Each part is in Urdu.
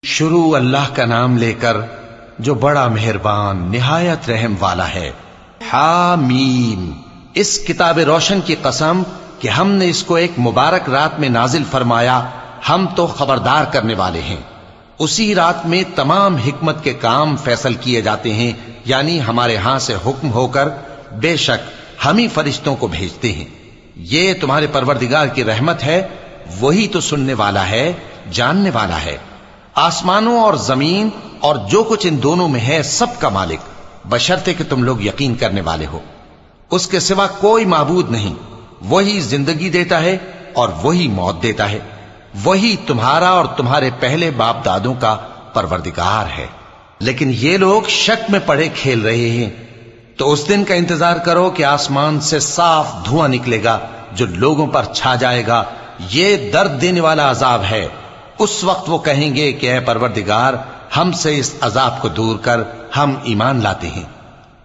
شروع اللہ کا نام لے کر جو بڑا مہربان نہایت رحم والا ہے۔ حامیم، اس کتاب روشن کی قسم کہ ہم نے اس کو ایک مبارک رات میں نازل فرمایا، ہم تو خبردار کرنے والے ہیں۔ اسی رات میں تمام حکمت کے کام فیصل کیے جاتے ہیں، یعنی ہمارے ہاں سے حکم ہو کر بے شک ہم ہی فرشتوں کو بھیجتے ہیں۔ یہ تمہارے پروردگار کی رحمت ہے، وہی تو سننے والا ہے، جاننے والا ہے۔ آسمانوں اور زمین اور جو کچھ ان دونوں میں ہے سب کا مالک، بشرطے کہ تم لوگ یقین کرنے والے ہو۔ اس کے سوا کوئی معبود نہیں، وہی زندگی دیتا ہے اور وہی موت دیتا ہے، وہی تمہارا اور تمہارے پہلے باپ دادوں کا پروردگار ہے۔ لیکن یہ لوگ شک میں پڑے کھیل رہے ہیں۔ تو اس دن کا انتظار کرو کہ آسمان سے صاف دھواں نکلے گا جو لوگوں پر چھا جائے گا، یہ درد دینے والا عذاب ہے۔ اس وقت وہ کہیں گے کہ اے پروردگار، ہم سے اس عذاب کو دور کر، ہم ایمان لاتے ہیں۔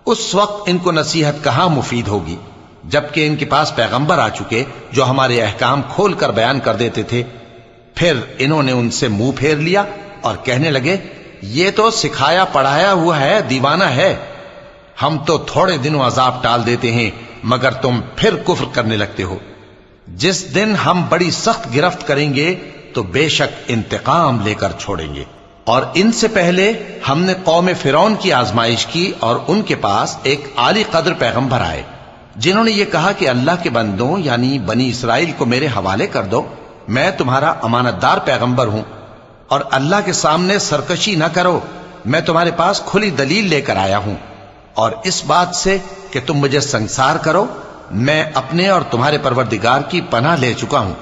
اس وقت ان کو نصیحت کہاں مفید ہوگی، جبکہ ان کے پاس پیغمبر آ چکے جو ہمارے احکام کھول کر بیان کر دیتے تھے۔ پھر انہوں نے ان سے منہ پھیر لیا اور کہنے لگے، یہ تو سکھایا پڑھایا ہوا ہے، دیوانہ ہے۔ ہم تو تھوڑے دنوں عذاب ٹال دیتے ہیں مگر تم پھر کفر کرنے لگتے ہو۔ جس دن ہم بڑی سخت گرفت کریں گے تو بے شک انتقام لے کر چھوڑیں گے۔ اور ان سے پہلے ہم نے قوم فرعون کی آزمائش کی اور ان کے پاس ایک عالی قدر پیغمبر آئے جنہوں نے یہ کہا کہ اللہ کے بندوں یعنی بنی اسرائیل کو میرے حوالے کر دو، میں تمہارا امانت دار پیغمبر ہوں، اور اللہ کے سامنے سرکشی نہ کرو، میں تمہارے پاس کھلی دلیل لے کر آیا ہوں، اور اس بات سے کہ تم مجھے سنگسار کرو، میں اپنے اور تمہارے پروردگار کی پناہ لے چکا ہوں،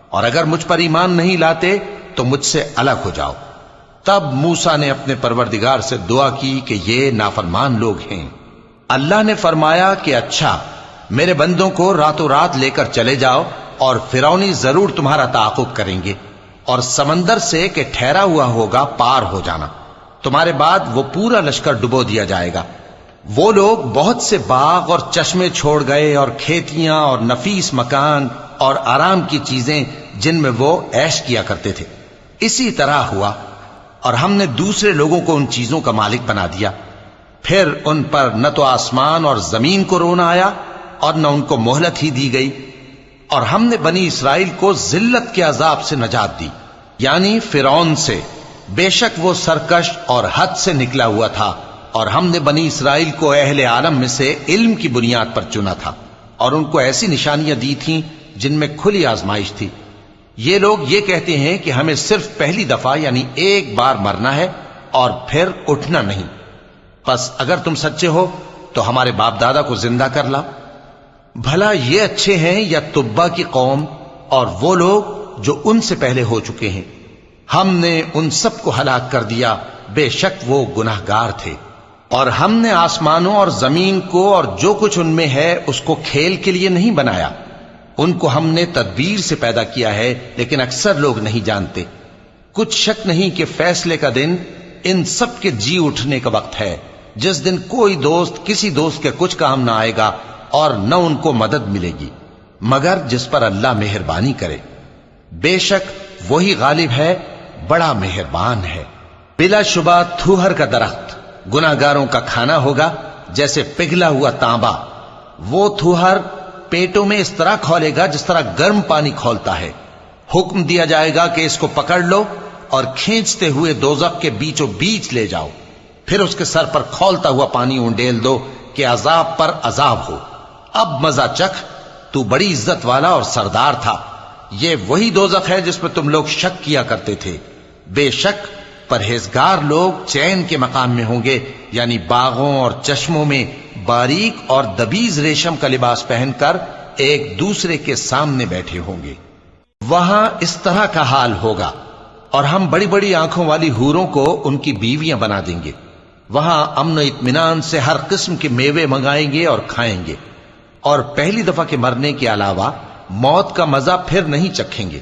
اور اگر مجھ پر ایمان نہیں لاتے تو مجھ سے الگ ہو جاؤ۔ تب موسیٰ نے اپنے پروردگار سے دعا کی کہ یہ نافرمان لوگ ہیں۔ اللہ نے فرمایا کہ اچھا، میرے بندوں کو راتوں رات لے کر چلے جاؤ، اور فرعونی ضرور تمہارا تعاقب کریں گے، اور سمندر سے کہ ٹھہرا ہوا ہوگا پار ہو جانا، تمہارے بعد وہ پورا لشکر ڈبو دیا جائے گا۔ وہ لوگ بہت سے باغ اور چشمے چھوڑ گئے اور کھیتیاں اور نفیس مکان اور آرام کی چیزیں جن میں وہ عیش کیا کرتے تھے۔ اسی طرح ہوا، اور ہم نے دوسرے لوگوں کو ان چیزوں کا مالک بنا دیا۔ پھر ان پر نہ تو آسمان اور زمین کو رونا آیا اور نہ ان کو مہلت ہی دی گئی، اور ہم نے بنی اسرائیل کو ذلت کے عذاب سے نجات دی، یعنی فرعون سے۔ بے شک وہ سرکش اور حد سے نکلا ہوا تھا، اور ہم نے بنی اسرائیل کو اہل عالم میں سے علم کی بنیاد پر چنا تھا، اور ان کو ایسی نشانیاں دی تھیں جن میں کھلی آزمائش تھی۔ یہ لوگ یہ کہتے ہیں کہ ہمیں صرف پہلی دفعہ یعنی ایک بار مرنا ہے اور پھر اٹھنا نہیں، پس اگر تم سچے ہو تو ہمارے باپ دادا کو زندہ کر لاؤ۔ بھلا یہ اچھے ہیں یا تبا کی قوم اور وہ لوگ جو ان سے پہلے ہو چکے ہیں؟ ہم نے ان سب کو ہلاک کر دیا، بے شک وہ گناہگار تھے۔ اور ہم نے آسمانوں اور زمین کو اور جو کچھ ان میں ہے اس کو کھیل کے لیے نہیں بنایا، ان کو ہم نے تدبیر سے پیدا کیا ہے، لیکن اکثر لوگ نہیں جانتے۔ کچھ شک نہیں کہ فیصلے کا دن ان سب کے جی اٹھنے کا وقت ہے، جس دن کوئی دوست کسی دوست کے کچھ کام نہ آئے گا اور نہ ان کو مدد ملے گی مگر جس پر اللہ مہربانی کرے۔ بے شک وہی غالب ہے، بڑا مہربان ہے۔ بلا شبہ تھوہر کا درخت گناہگاروں کا کھانا ہوگا، جیسے پگھلا ہوا تانبا۔ وہ تھوہر پیٹوں میں اس طرح کھولے گا جس طرح گرم پانی کھولتا ہے۔ حکم دیا جائے گا کہ اس کو پکڑ لو اور کھینچتے ہوئے دوزخ کے بیچوں بیچ لے جاؤ، پھر اس کے سر پر کھولتا ہوا پانی اونڈیل دو کہ عذاب پر عذاب ہو۔ اب مزہ چکھ، تو بڑی عزت والا اور سردار تھا۔ یہ وہی دوزخ ہے جس میں تم لوگ شک کیا کرتے تھے۔ بے شک پرہیزگار لوگ چین کے مقام میں ہوں گے، یعنی باغوں اور چشموں میں باریک اور دبیز ریشم کا لباس پہن کر ایک دوسرے کے سامنے بیٹھے ہوں گے۔ وہاں اس طرح کا حال ہوگا، اور ہم بڑی بڑی آنکھوں والی حوروں کو ان کی بیویاں بنا دیں گے۔ وہاں امن و اطمینان سے ہر قسم کے میوے منگائیں گے اور کھائیں گے، اور پہلی دفعہ کے مرنے کے علاوہ موت کا مزہ پھر نہیں چکھیں گے،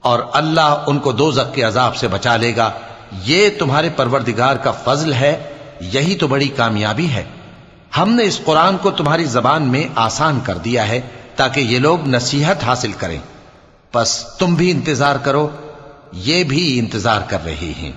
اور اللہ ان کو دوزخ کے عذاب سے بچا لے گا۔ یہ تمہارے پروردگار کا فضل ہے، یہی تو بڑی کامیابی ہے۔ ہم نے اس قرآن کو تمہاری زبان میں آسان کر دیا ہے تاکہ یہ لوگ نصیحت حاصل کریں۔ پس تم بھی انتظار کرو، یہ بھی انتظار کر رہی ہیں۔